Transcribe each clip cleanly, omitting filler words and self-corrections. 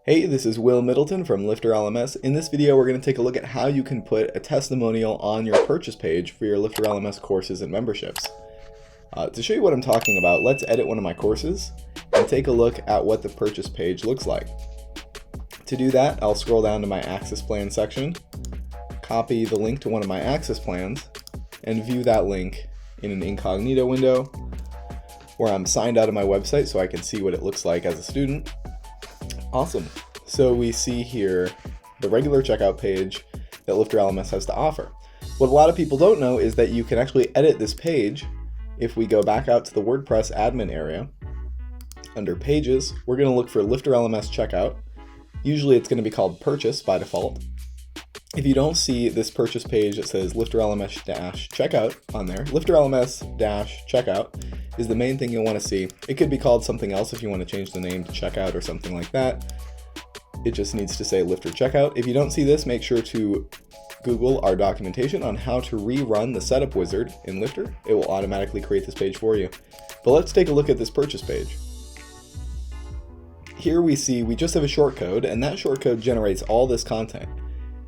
Hey, this is Will Middleton from LifterLMS. In this video, we're going to take a look at how you can put a testimonial on your purchase page for your LifterLMS courses and memberships. To show you what I'm talking about, let's edit one of my courses and take a look at what the purchase page looks like. To do that, I'll scroll down to my access plan section, copy the link to one of my access plans, and view that link in an incognito window where I'm signed out of my website so I can see what it looks like as a student. Awesome. So we see here the regular checkout page that LifterLMS has to offer. What a lot of people don't know is that you can actually edit this page. If we go back out to the WordPress admin area, under Pages, we're going to look for LifterLMS Checkout. Usually it's going to be called Purchase by default. If you don't see this purchase page that says LifterLMS-Checkout on there, LifterLMS-Checkout is the main thing you'll want to see. It could be called something else if you want to change the name to Checkout or something like that. It just needs to say Lifter Checkout. If you don't see this, make sure to Google our documentation on how to rerun the setup wizard in Lifter. It will automatically create this page for you. But let's take a look at this purchase page. Here we see we just have a shortcode, and that shortcode generates all this content.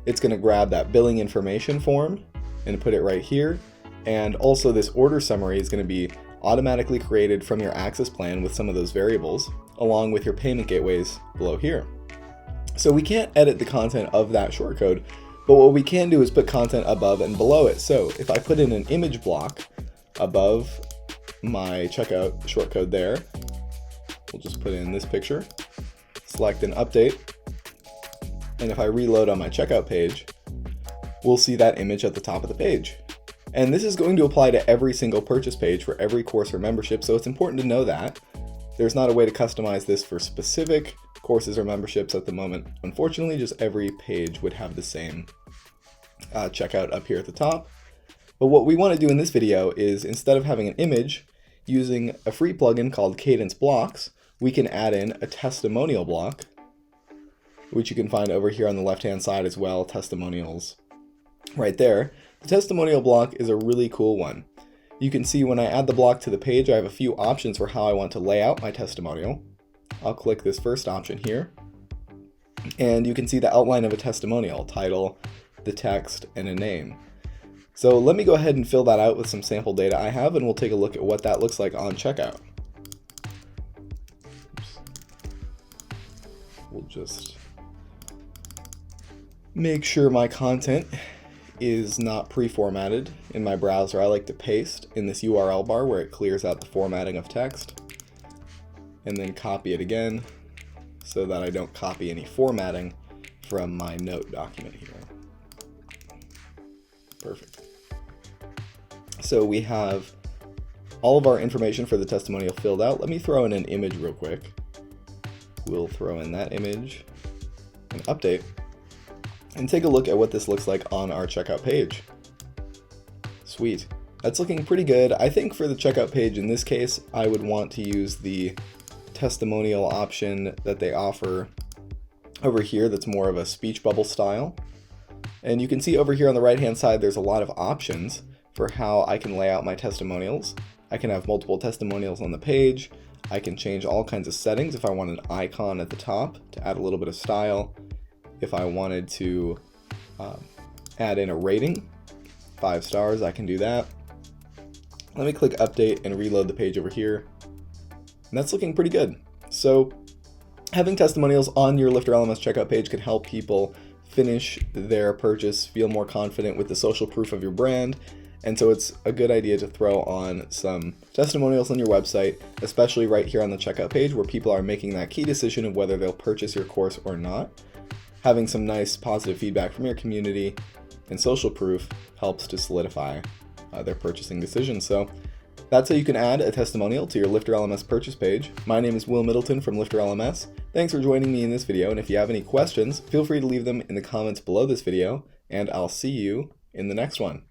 It's going to grab that billing information form and put it right here. And also this order summary is going to be automatically created from your access plan with some of those variables, along with your payment gateways below here. So we can't edit the content of that shortcode, but what we can do is put content above and below it. So if I put in an image block above my checkout shortcode there, we'll just put in this picture, select an update, and if I reload on my checkout page, we'll see that image at the top of the page. And this is going to apply to every single purchase page for every course or membership, so it's important to know that. There's not a way to customize this for specific courses or memberships at the moment. Unfortunately, just every page would have the same checkout up here at the top. But what we want to do in this video is, instead of having an image, using a free plugin called Cadence Blocks, we can add in a testimonial block, which you can find over here on the left-hand side as well, testimonials right there. The testimonial block is a really cool one. You can see when I add the block to the page, I have a few options for how I want to lay out my testimonial. I'll click this first option here, and you can see the outline of a testimonial, title, the text, and a name. So let me go ahead and fill that out with some sample data I have, and we'll take a look at what that looks like on checkout. We'll just make sure my content is not pre-formatted in my browser. I like to paste in this URL bar where it clears out the formatting of text, and then copy it again so that I don't copy any formatting from my note document here. Perfect. So we have all of our information for the testimonial filled out. Let me throw in an image real quick. We'll throw in that image and update, and take a look at what this looks like on our checkout page. Sweet. That's looking pretty good. I think for the checkout page in this case, I would want to use the testimonial option that they offer over here that's more of a speech bubble style. And you can see over here on the right hand side there's a lot of options for how I can lay out my testimonials. I can have multiple testimonials on the page. I can change all kinds of settings if I want an icon at the top to add a little bit of style. If I wanted to add in a rating, 5 stars, I can do that. Let me click update and reload the page over here. And that's looking pretty good. So having testimonials on your LifterLMS checkout page can help people finish their purchase, feel more confident with the social proof of your brand. And so it's a good idea to throw on some testimonials on your website, especially right here on the checkout page where people are making that key decision of whether they'll purchase your course or not. Having some nice positive feedback from your community and social proof helps to solidify their purchasing decision. So that's how you can add a testimonial to your LifterLMS purchase page. My name is Will Middleton from LifterLMS. Thanks for joining me in this video, and if you have any questions, feel free to leave them in the comments below this video, and I'll see you in the next one.